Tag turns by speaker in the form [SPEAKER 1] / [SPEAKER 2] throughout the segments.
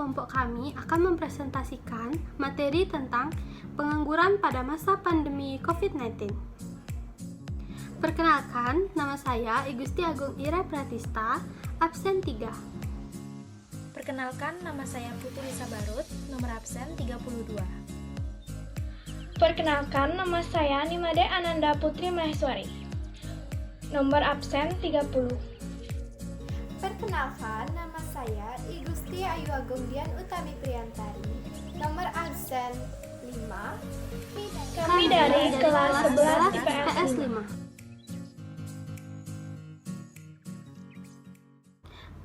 [SPEAKER 1] kelompok kami akan mempresentasikan materi tentang pengangguran pada masa pandemi COVID-19. Perkenalkan, nama saya Igusti Agung Ira Pratista, absen 3.
[SPEAKER 2] Perkenalkan, nama saya Putri Sabarut, nomor absen 32.
[SPEAKER 3] Perkenalkan, nama saya Nimade Ananda Putri Maheswari, nomor absen 30.
[SPEAKER 4] Perkenalkan, nama saya Igusti Ayu Agung Dian Utami Priantari, nomor absen 5.
[SPEAKER 3] Kami dari kelas 11 IPS 5.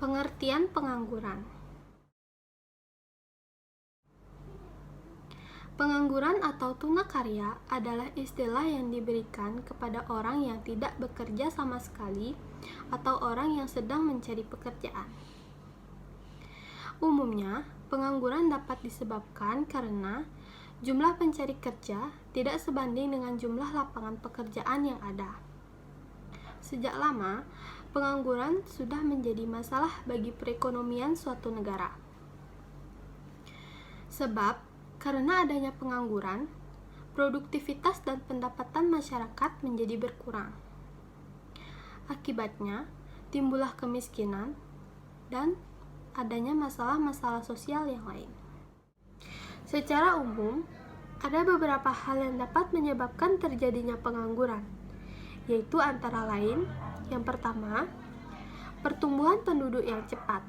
[SPEAKER 1] Pengertian pengangguran. Pengangguran atau tunakarya adalah istilah yang diberikan kepada orang yang tidak bekerja sama sekali atau orang yang sedang mencari pekerjaan. Umumnya, pengangguran dapat disebabkan karena jumlah pencari kerja tidak sebanding dengan jumlah lapangan pekerjaan yang ada. Sejak lama, pengangguran sudah menjadi masalah bagi perekonomian suatu negara. Sebab, karena adanya pengangguran, produktivitas dan pendapatan masyarakat menjadi berkurang. Akibatnya, timbullah kemiskinan dan adanya masalah-masalah sosial yang lain. Secara umum, ada beberapa hal yang dapat menyebabkan terjadinya pengangguran, yaitu antara lain, yang pertama, pertumbuhan penduduk yang cepat.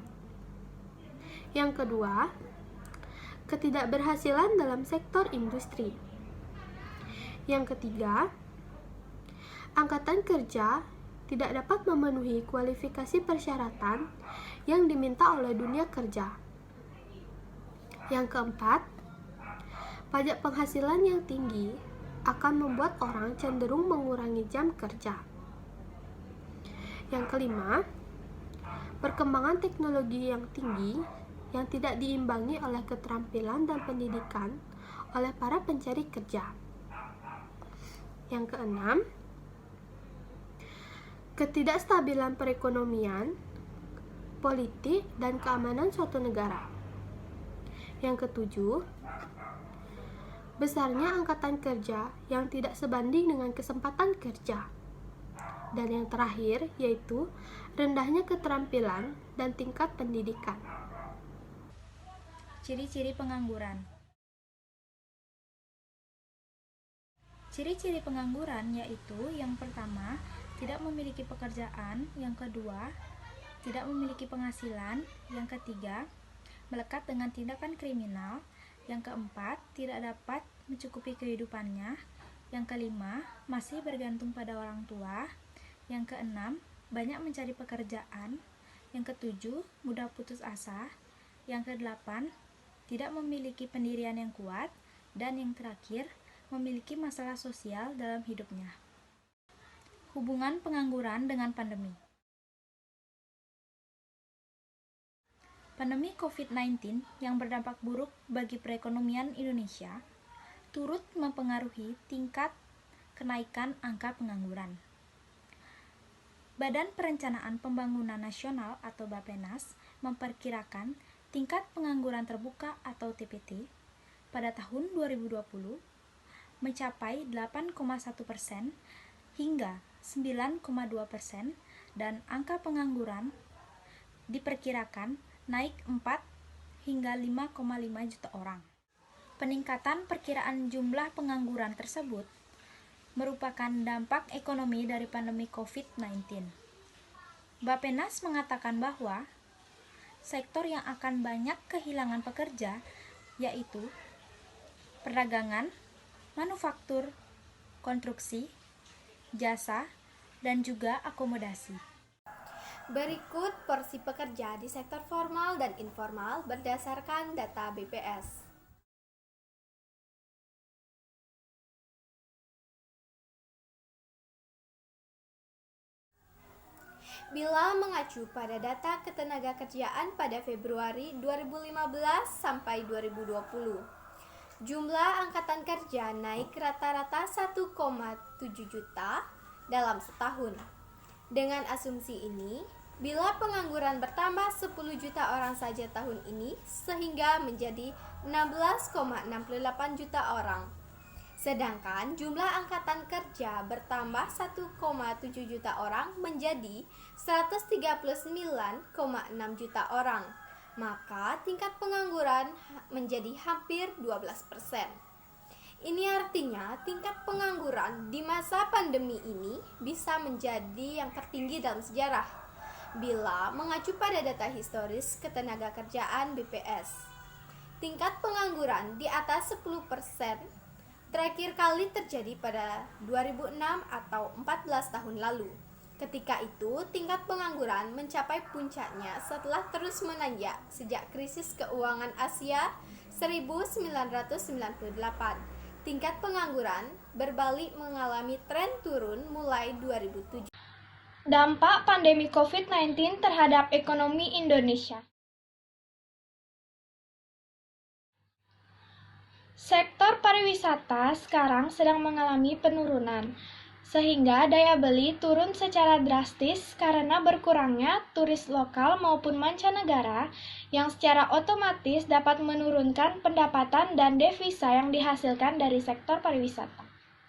[SPEAKER 1] Yang kedua, ketidakberhasilan dalam sektor industri. Yang ketiga, angkatan kerja tidak dapat memenuhi kualifikasi persyaratan yang diminta oleh dunia kerja. Yang keempat, pajak penghasilan yang tinggi akan membuat orang cenderung mengurangi jam kerja. Yang kelima, perkembangan teknologi yang tinggi yang tidak diimbangi oleh keterampilan dan pendidikan oleh para pencari kerja. Yang keenam, ketidakstabilan perekonomian, politik, dan keamanan suatu negara. Yang ketujuh, besarnya angkatan kerja yang tidak sebanding dengan kesempatan kerja. Dan yang terakhir yaitu rendahnya keterampilan dan tingkat pendidikan.
[SPEAKER 2] Ciri-ciri pengangguran. Ciri-ciri pengangguran yaitu yang pertama, tidak memiliki pekerjaan, yang kedua, tidak memiliki penghasilan, yang ketiga, melekat dengan tindakan kriminal, yang keempat, tidak dapat mencukupi kehidupannya, yang kelima, masih bergantung pada orang tua, yang keenam, banyak mencari pekerjaan, yang ketujuh, mudah putus asa, yang kedelapan, tidak memiliki pendirian yang kuat, dan yang terakhir, memiliki masalah sosial dalam hidupnya. Hubungan pengangguran dengan pandemi. Pandemi COVID-19 yang berdampak buruk bagi perekonomian Indonesia turut mempengaruhi tingkat kenaikan angka pengangguran. Badan Perencanaan Pembangunan Nasional atau Bappenas memperkirakan tingkat pengangguran terbuka atau TPT pada tahun 2020 mencapai 8,1% hingga 9,2% dan angka pengangguran diperkirakan naik 4 hingga 5,5 juta orang. Peningkatan perkiraan jumlah pengangguran tersebut merupakan dampak ekonomi dari pandemi COVID-19. Bappenas mengatakan bahwa sektor yang akan banyak kehilangan pekerja yaitu perdagangan, manufaktur, konstruksi, jasa, dan juga akomodasi.
[SPEAKER 4] Berikut porsi pekerja di sektor formal dan informal berdasarkan data BPS. Bila mengacu pada data ketenagakerjaan pada Februari 2015 sampai 2020, jumlah angkatan kerja naik rata-rata 1,7 juta dalam setahun. Dengan asumsi ini, Bila pengangguran bertambah 10 juta orang saja tahun ini, sehingga menjadi 16,68 juta orang. Sedangkan jumlah angkatan kerja bertambah 1,7 juta orang menjadi 139,6 juta orang. Maka tingkat pengangguran menjadi hampir 12%. Ini artinya tingkat pengangguran di masa pandemi ini bisa menjadi yang tertinggi dalam sejarah bila mengacu pada data historis ketenagakerjaan BPS. Tingkat pengangguran di atas 10% terakhir kali terjadi pada 2006 atau 14 tahun lalu. Ketika itu, tingkat pengangguran mencapai puncaknya setelah terus menanjak sejak krisis keuangan Asia 1998. Tingkat pengangguran berbalik mengalami tren turun mulai 2007.
[SPEAKER 3] Dampak pandemi COVID-19 terhadap ekonomi Indonesia. Sektor pariwisata sekarang sedang mengalami penurunan, sehingga daya beli turun secara drastis karena berkurangnya turis lokal maupun mancanegara yang secara otomatis dapat menurunkan pendapatan dan devisa yang dihasilkan dari sektor pariwisata.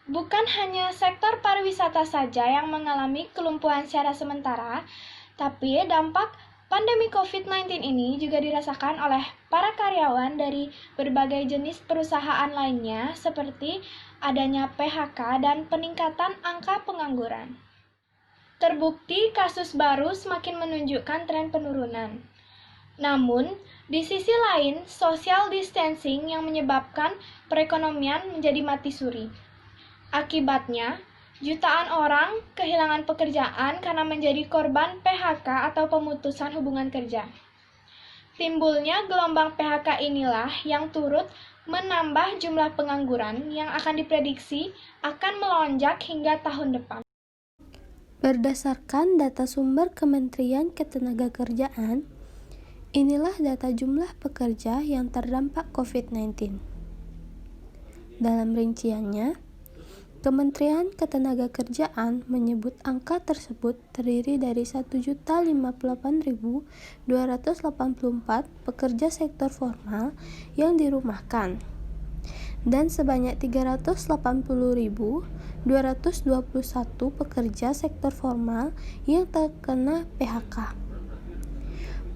[SPEAKER 3] Bukan hanya sektor pariwisata saja yang mengalami kelumpuhan secara sementara, tapi dampak pandemi COVID-19 ini juga dirasakan oleh para karyawan dari berbagai jenis perusahaan lainnya seperti adanya PHK dan peningkatan angka pengangguran. Terbukti kasus baru semakin menunjukkan tren penurunan. Namun, di sisi lain, social distancing yang menyebabkan perekonomian menjadi mati suri. Akibatnya, jutaan orang kehilangan pekerjaan karena menjadi korban PHK atau pemutusan hubungan kerja. Timbulnya gelombang PHK inilah yang turut menambah jumlah pengangguran yang akan diprediksi akan melonjak hingga tahun depan.
[SPEAKER 1] Berdasarkan data sumber Kementerian Ketenagakerjaan, inilah data jumlah pekerja yang terdampak COVID-19. Dalam rinciannya, Kementerian Ketenagakerjaan menyebut angka tersebut terdiri dari 1.058.284 pekerja sektor formal yang dirumahkan dan sebanyak 380.221 pekerja sektor formal yang terkena PHK.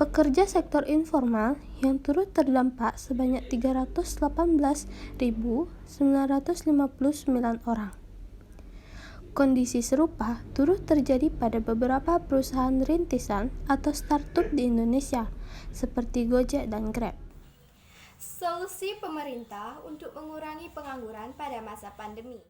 [SPEAKER 1] Pekerja sektor informal yang turut terdampak sebanyak 318.959 orang. Kondisi serupa turut terjadi pada beberapa perusahaan rintisan atau startup di Indonesia, seperti Gojek dan Grab.
[SPEAKER 4] Solusi pemerintah untuk mengurangi pengangguran pada masa pandemi.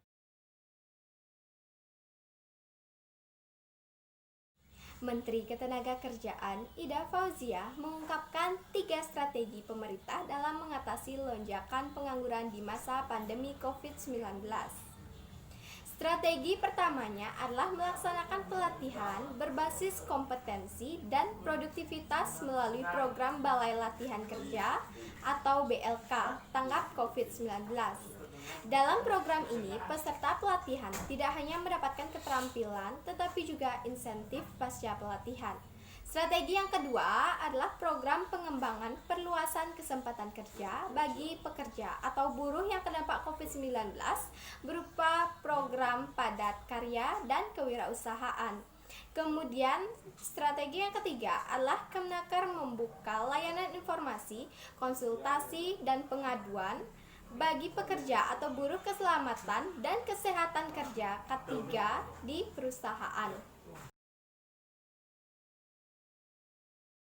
[SPEAKER 4] Menteri Ketenagakerjaan Ida Fauzia mengungkapkan 3 strategi pemerintah dalam mengatasi lonjakan pengangguran di masa pandemi COVID-19. Strategi pertamanya adalah melaksanakan pelatihan berbasis kompetensi dan produktivitas melalui program Balai Latihan Kerja atau BLK Tanggap COVID-19. Dalam program ini, peserta pelatihan tidak hanya mendapatkan keterampilan, tetapi juga insentif pasca pelatihan. Strategi yang kedua adalah program pengembangan perluasan kesempatan kerja bagi pekerja atau buruh yang terdampak COVID-19 berupa program padat karya dan kewirausahaan. Kemudian, strategi yang ketiga adalah Kemenaker membuka layanan informasi, konsultasi, dan pengaduan bagi pekerja atau buruh keselamatan dan kesehatan kerja K3 di perusahaan.